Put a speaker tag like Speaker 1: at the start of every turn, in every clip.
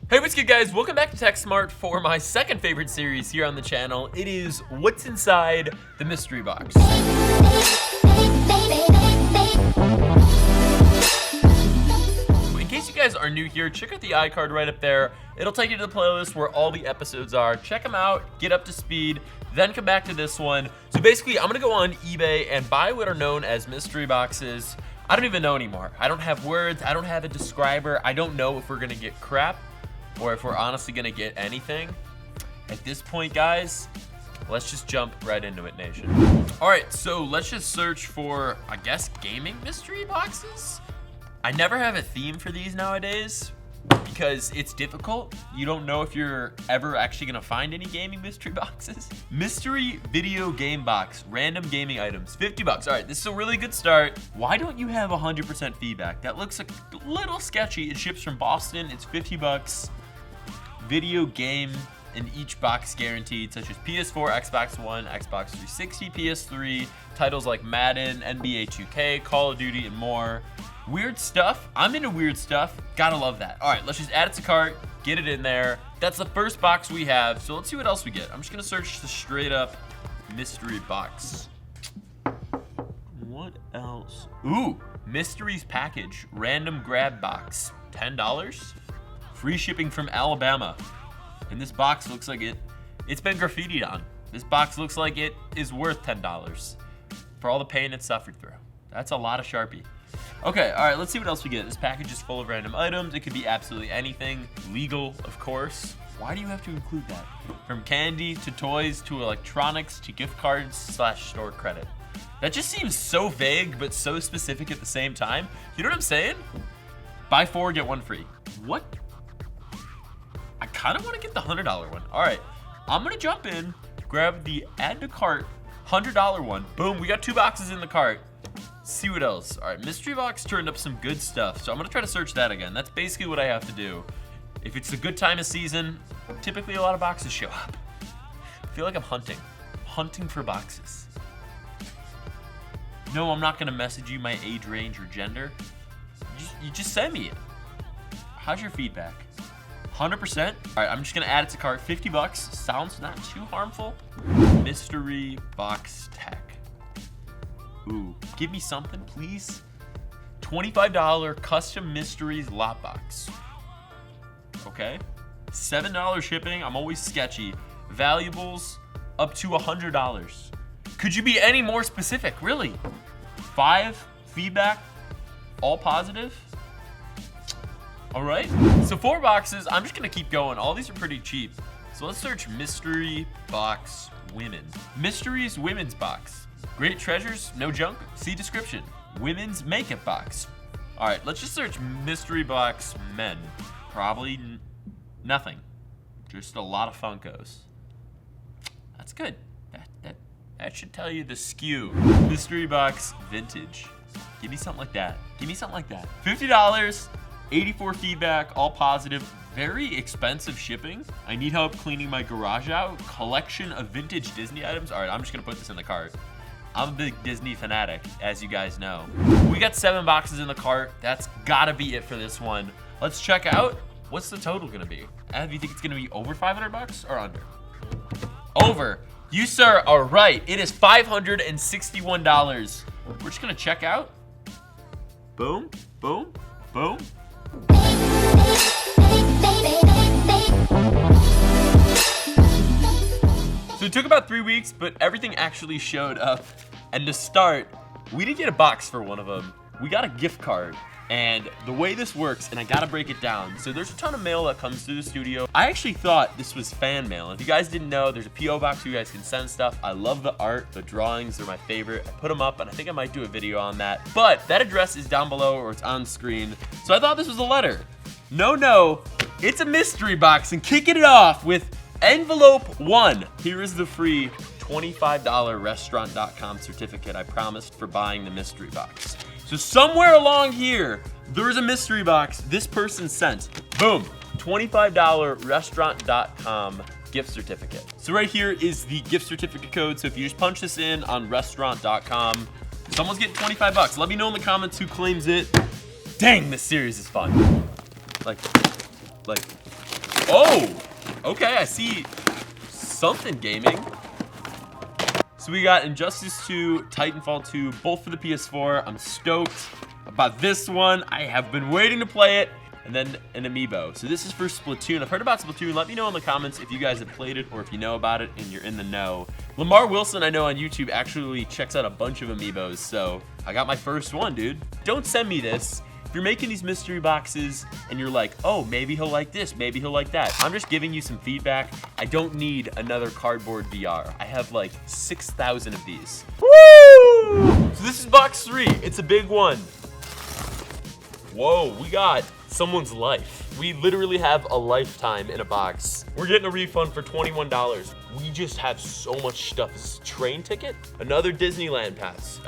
Speaker 1: Hey, what's good, guys? Welcome back to TechSmartt for my second favorite series here on the channel. It is what's inside the mystery box. In case you guys are new here, check out the iCard right up there. It'll take you to the playlist where all the episodes are. Check them out, get up to speed, then come back to this one. So basically, I'm gonna go on eBay and buy what are known as mystery boxes. I don't even know anymore. I don't have words, I don't have a describer. I don't know if we're gonna get crap or if we're honestly gonna get anything. At this point, guys, let's just jump right into it, nation. All right, so let's just search for, I guess, gaming mystery boxes. I never have a theme for these nowadays because it's difficult. You don't know if you're ever actually gonna find any gaming mystery boxes. Mystery video game box, random gaming items, 50 bucks. All right, this is a really good start. Why don't you have 100% feedback? That looks a little sketchy. It ships from Boston, it's 50 bucks. Video game in each box guaranteed, such as PS4, Xbox One, Xbox 360, PS3, titles like Madden, NBA 2K, Call of Duty, and more. Weird stuff. I'm into weird stuff. Gotta love that. All right, let's just add it to cart, get it in there. That's the first box we have, so let's see what else we get. I'm just gonna search the straight up mystery box. What else? Ooh, mysteries package, random grab box, $10. Free shipping from Alabama. And this box looks like it's been graffitied on. This box looks like it is worth $10 for all the pain it suffered through. That's a lot of Sharpie. Okay, all right, let's see what else we get. This package is full of random items. It could be absolutely anything. Legal, of course. Why do you have to include that? From candy to toys to electronics to gift cards / store credit. That just seems so vague but so specific at the same time. You know what I'm saying? Buy 4, get 1 free. What? I kind of want to get the $100 one. All right, I'm gonna jump in, grab the add to cart $100 one. Boom, we got 2 boxes in the cart. See what else. All right, mystery box turned up some good stuff, so I'm gonna try to search that again. That's basically what I have to do. If it's a good time of season, typically a lot of boxes show up. I feel like I'm hunting for boxes. No, I'm not gonna message you my age range or gender. You just send me it. How's your feedback? 100%. All right, I'm just gonna add it to cart. 50 bucks. Sounds not too harmful. Mystery box tech. Ooh, give me something, please. $25 custom mysteries lot box. Okay. $7 shipping. I'm always sketchy. Valuables up to $100. Could you be any more specific? Really? 5 feedback. All positive. All right, so 4 boxes. I'm just gonna keep going. All these are pretty cheap. So let's search mystery box women. Mysteries women's box. Great treasures, no junk. See description. Women's makeup box. All right, let's just search mystery box men. Probably nothing. Just a lot of Funkos. That's good. That should tell you the SKU. Mystery box vintage. Give me something like that. Give me something like that. $50. 84 feedback, all positive. Very expensive shipping. I need help cleaning my garage out. Collection of vintage Disney items. All right, I'm just gonna put this in the cart. I'm a big Disney fanatic, as you guys know. We got 7 boxes in the cart. That's gotta be it for this one. Let's check out. What's the total gonna be? Av, you think it's gonna be over 500 bucks or under? Over. You, sir, are right. It is $561. We're just gonna check out. Boom, boom, boom. So it took about 3 weeks, but everything actually showed up. And to start, we didn't get a box for one of them. We got a gift card. And the way this works, and I gotta break it down. So there's a ton of mail that comes through the studio. I actually thought this was fan mail. If you guys didn't know, there's a PO box where you guys can send stuff. I love the art, the drawings, they're my favorite. I put them up, and I think I might do a video on that. But that address is down below, or it's on screen. So I thought this was a letter. No, it's a mystery box, and kicking it off with envelope 1. Here is the free $25 restaurant.com certificate I promised for buying the mystery box. So somewhere along here, there's a mystery box this person sent. Boom, $25 restaurant.com gift certificate. So right here is the gift certificate code. So if you just punch this in on restaurant.com, someone's getting 25 bucks. Let me know in the comments who claims it. Dang, this series is fun. Like, Oh, okay, I see something gaming. So we got Injustice 2, Titanfall 2, both for the PS4. I'm stoked about this one. I have been waiting to play it. And then an amiibo. So this is for Splatoon. I've heard about Splatoon. Let me know in the comments if you guys have played it or if you know about it and you're in the know. Lamar Wilson, I know on YouTube, actually checks out a bunch of amiibos. So I got my first one, dude. Don't send me this. If you're making these mystery boxes and you're like, oh, maybe he'll like this, maybe he'll like that. I'm just giving you some feedback. I don't need another cardboard VR. I have like 6,000 of these. Woo! So this is box 3. It's a big one. Whoa, we got someone's life. We literally have a lifetime in a box. We're getting a refund for $21. We just have so much stuff. This is a train ticket, another Disneyland pass.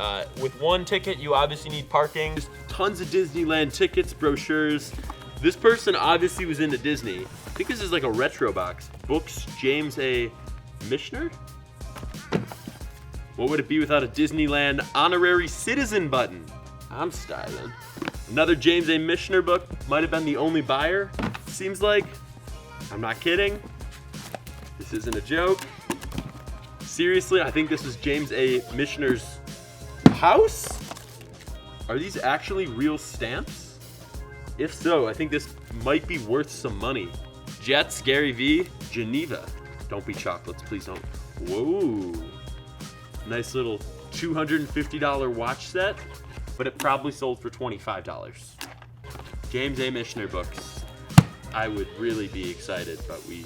Speaker 1: With one ticket, you obviously need parking. There's tons of Disneyland tickets, brochures. This person obviously was into Disney. I think this is like a retro box. Books, James A. Michener? What would it be without a Disneyland honorary citizen button? I'm styling. Another James A. Michener book. Might have been the only buyer, seems like. I'm not kidding. This isn't a joke. Seriously, I think this is James A. Michener's house? Are these actually real stamps? If so, I think this might be worth some money. Jets, Gary V, Geneva. Don't be chocolates, please don't. Whoa. Nice little $250 watch set. But it probably sold for $25. James A. Michener books. I would really be excited, but we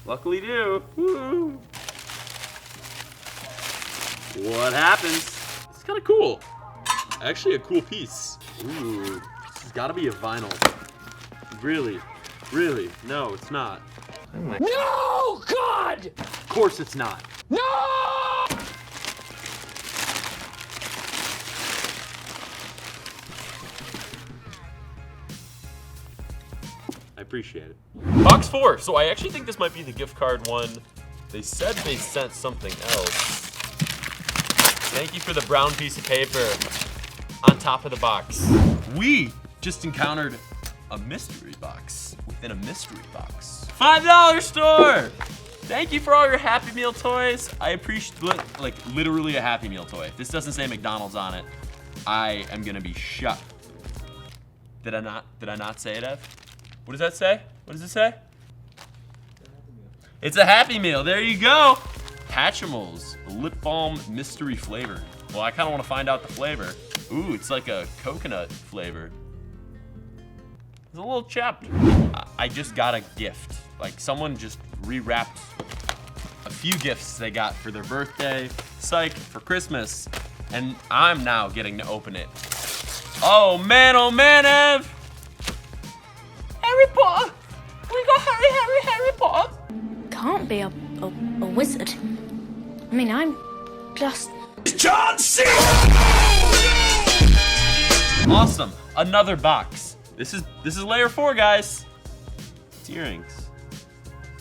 Speaker 1: luckily do. Woo. What happens? It's kind of cool. Actually, a cool piece. Ooh, this has got to be a vinyl. Really, really? No, it's not. No, God! Of course it's not. No! I appreciate it. Box 4. So I actually think this might be the gift card one. They said they sent something else. Thank you for the brown piece of paper on top of the box. We just encountered a mystery box within a mystery box. $5 store! Thank you for all your Happy Meal toys. I appreciate, like, literally a Happy Meal toy. If this doesn't say McDonald's on it, I am gonna be shocked. Did I not say it, Ev? What does that say? What does it say? It's a Happy Meal. There you go. Hatchimals, lip balm mystery flavor. Well, I kind of want to find out the flavor. Ooh, it's like a coconut flavor. It's a little chapped. I just got a gift. Like someone just rewrapped a few gifts they got for their birthday, psych, for Christmas, and I'm now getting to open it. Oh man, Ev! Harry Potter! We got Harry Potter!
Speaker 2: Can't be a wizard. I mean, I'm just...
Speaker 1: John C! Awesome, another box. This is layer 4, guys. It's earrings.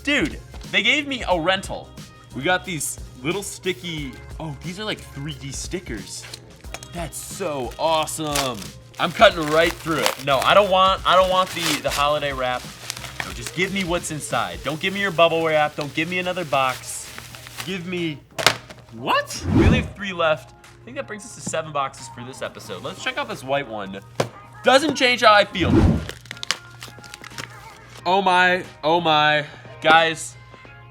Speaker 1: Dude, they gave me a rental. We got these little sticky, oh, these are like 3D stickers. That's so awesome. I'm cutting right through it. No, I don't want the holiday wrap. No, just give me what's inside. Don't give me your bubble wrap. Don't give me another box. Give me, what? We only have 3 left. I think that brings us to 7 boxes for this episode. Let's check out this white one. Doesn't change how I feel. Oh my. Guys,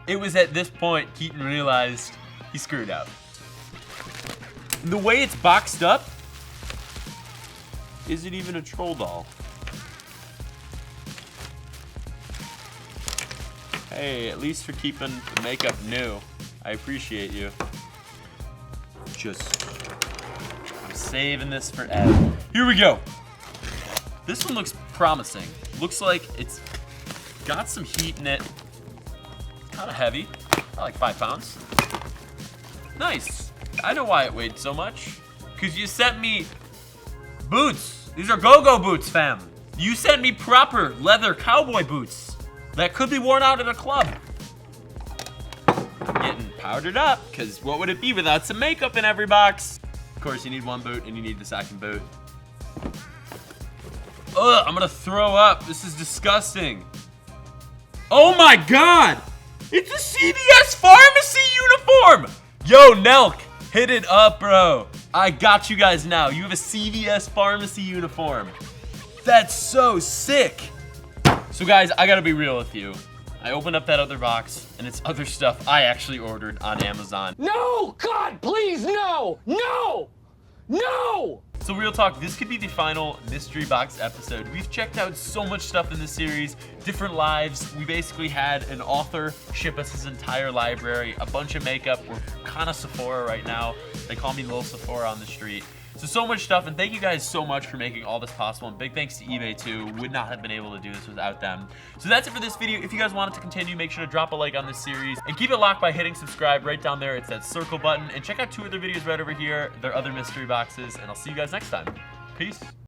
Speaker 1: it was at this point Keaton realized he screwed up. The way it's boxed up, is it even a troll doll? Hey, at least for keeping the makeup new. I appreciate you. I'm saving this for Ed. Here we go. This one looks promising. Looks like it's got some heat in it. Kind of heavy, about like 5 pounds. Nice. I know why it weighed so much. Cause you sent me boots. These are go-go boots, fam. You sent me proper leather cowboy boots that could be worn out at a club. Getting powdered up, cause what would it be without some makeup in every box? Of course, you need 1 boot and you need the second boot. Ugh, I'm gonna throw up. This is disgusting. Oh my God! It's a CVS pharmacy uniform! Yo, Nelk, hit it up, bro. I got you guys now. You have a CVS pharmacy uniform. That's so sick. So guys, I gotta be real with you. I opened up that other box, and it's other stuff I actually ordered on Amazon.
Speaker 3: No! God, please, no! No! No!
Speaker 1: So real talk, this could be the final mystery box episode. We've checked out so much stuff in this series, different lives. We basically had an author ship us his entire library, a bunch of makeup. We're kind of Sephora right now. They call me Lil Sephora on the street. So much stuff, and thank you guys so much for making all this possible, and big thanks to eBay too. Would not have been able to do this without them. So that's it for this video. If you guys want it to continue, make sure to drop a like on this series, and keep it locked by hitting subscribe right down there. It's that circle button, and check out 2 other videos right over here. They're other mystery boxes, and I'll see you guys next time. Peace.